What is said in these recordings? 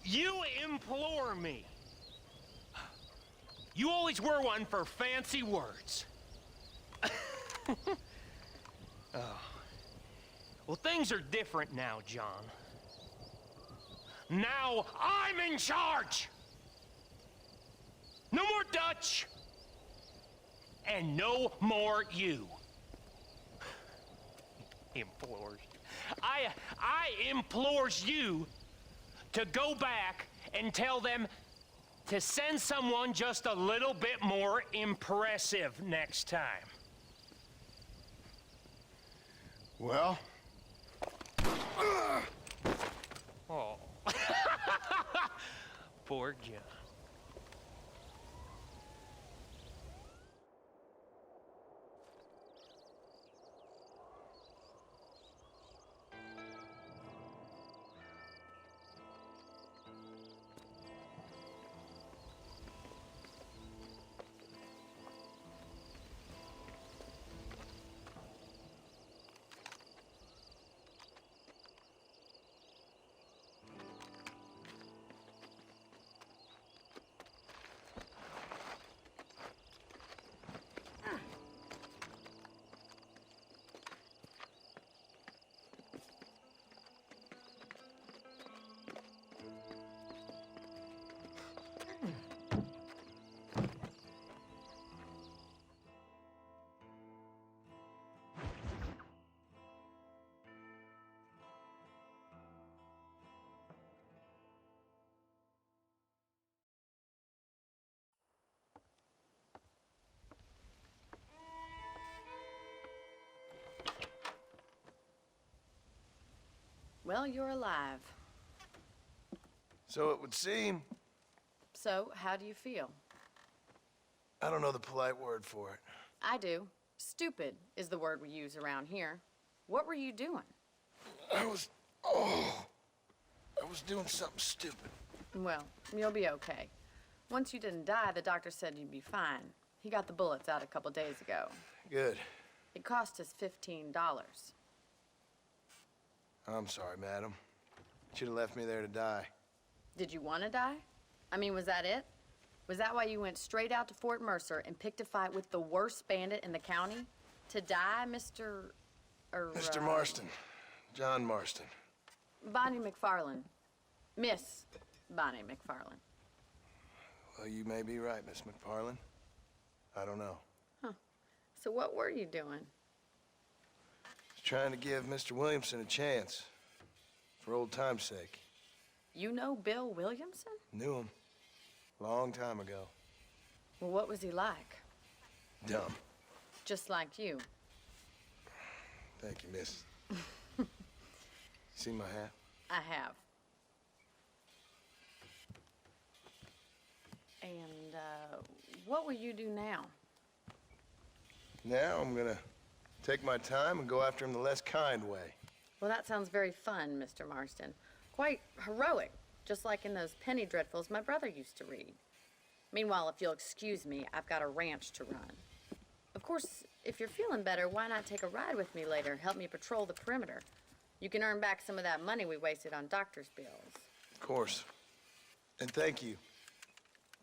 You implore me. You always were one for fancy words. Oh. Well, things are different now, John. Now I'm in charge! No more Dutch! And no more you. Implores. I implores you to go back and tell them to send someone just a little bit more impressive next time. Well? Oh. Poor John. Well, you're alive. So it would seem. So, how do you feel? I don't know the polite word for it. I do. Stupid is the word we use around here. What were you doing? I was doing something stupid. Well, you'll be okay. Once you didn't die, the doctor said you'd be fine. He got the bullets out a couple days ago. Good. It cost us $15. I'm sorry, madam. Should have left me there to die. Did you want to die? I mean, was that it? Was that why you went straight out to Fort Mercer and picked a fight with the worst bandit in the county? To die, Mr. Mr. Marston. John Marston. Bonnie McFarland. Miss Bonnie McFarland. Well, you may be right, Miss McFarland. I don't know. Huh. So what were you doing? Trying to give Mr. Williamson a chance. For old time's sake. You know Bill Williamson? Knew him. Long time ago. Well, what was he like? Dumb. Just like you. Thank you, miss. See my hat? I have. And, what will you do now? Now I'm gonna take my time and go after him the less kind way. Well, that sounds very fun, Mr. Marston. Quite heroic, just like in those penny dreadfuls my brother used to read. Meanwhile, if you'll excuse me, I've got a ranch to run. Of course, if you're feeling better, why not take a ride with me later? Help me patrol the perimeter. You can earn back some of that money we wasted on doctor's bills. Of course. And thank you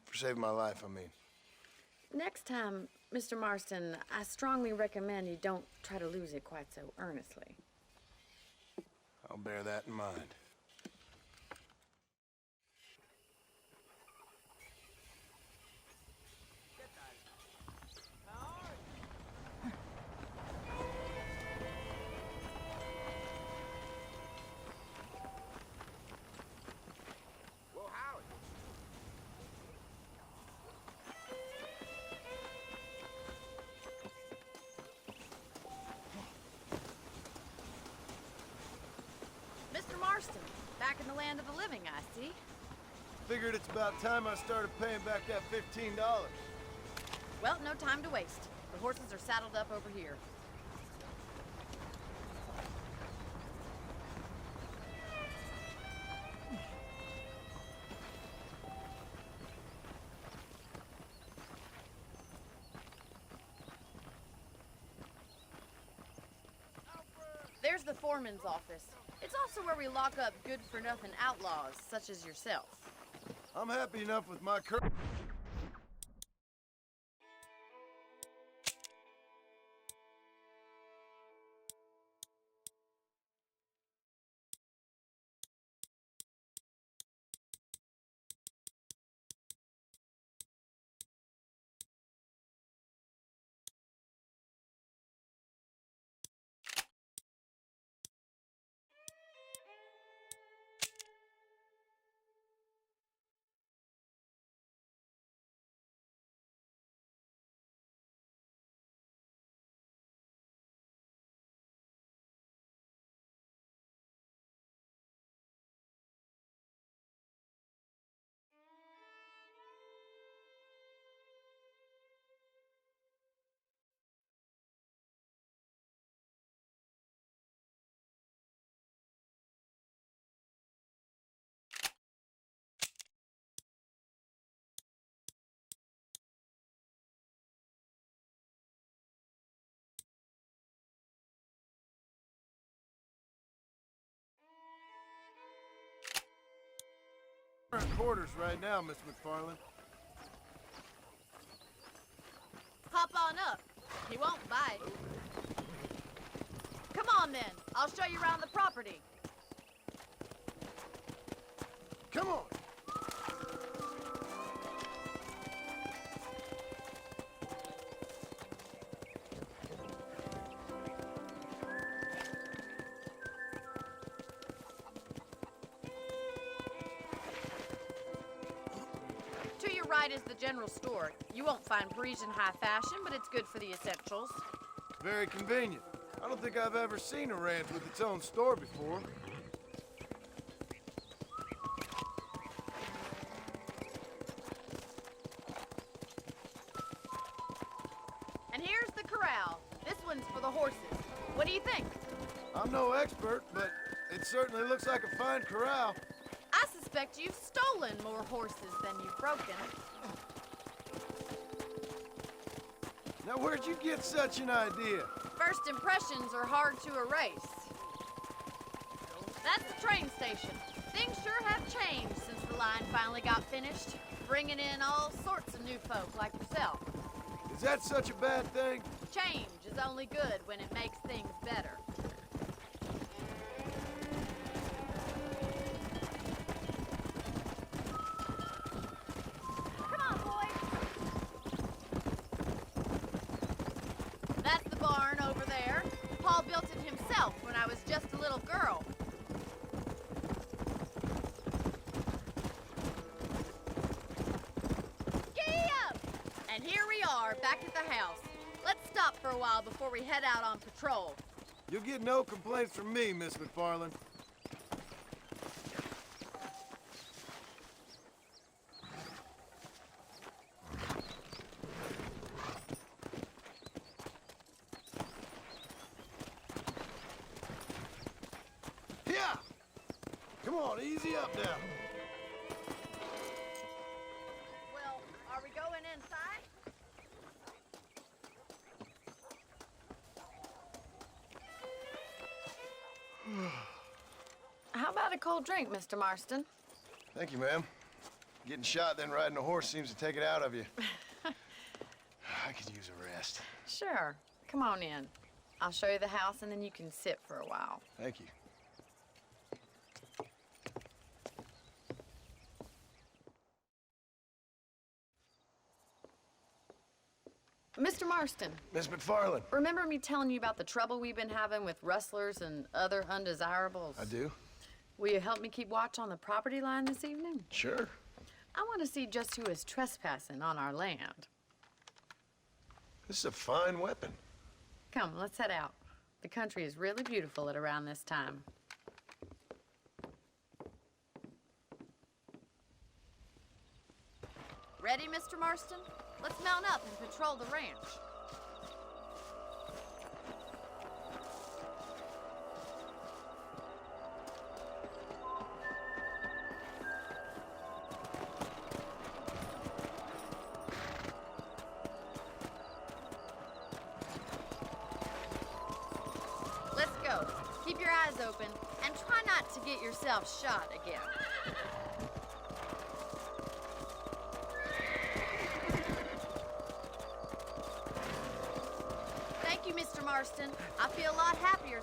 for saving my life, I mean. Next time, Mr. Marston, I strongly recommend you don't try to lose it quite so earnestly. I'll bear that in mind. Mr. Marston, back in the land of the living, I see. Figured it's about time I started paying back that $15. Well, no time to waste. The horses are saddled up over here. There's the foreman's office. It's also where where we lock up good-for-nothing outlaws, such as yourself. I'm happy enough with my current... quarters right now, Miss McFarland. Hop on up. He won't bite. Come on, then. I'll show you around the property. Come on! To your right is the general store. You won't find Parisian high fashion, but it's good for the essentials. Very convenient. I don't think I've ever seen a ranch with its own store before. And here's the corral. This one's for the horses. What do you think? I'm no expert, but it certainly looks like a fine corral. I suspect you've stolen more horses than you've broken. Now, where'd you get such an idea? First impressions are hard to erase. That's the train station. Things sure have changed since the line finally got finished, bringing in all sorts of new folk like yourself. Is that such a bad thing? Change is only good when it makes things better. Come on, boys. That's the barn over there. Paul built it himself when I was just a little girl. Gee up! And here we are, back at the house. Let's stop for a while before we head out on patrol. You'll get no complaints from me, Miss McFarland. Yeah! Come on, easy up now. Well, are we going inside? How about a cold drink, Mr. Marston? Thank you, ma'am. Getting shot, then riding a horse seems to take it out of you. I could use a rest. Sure. Come on in. I'll show you the house, and then you can sit for a while. Thank you. Mr. Marston, Miss McFarland. remember me telling you about the trouble we've been having with rustlers and other undesirables? I do? Will you help me keep watch on the property line this evening? Sure. I want to see just who is trespassing on our land. This is a fine weapon. Come, let's head out. The country is really beautiful at around this time. Ready, Mr. Marston? Let's mount up and patrol the ranch. Let's go. Keep your eyes open and try not to get yourself shot again. Thank you, Mr. Marston. I feel a lot happier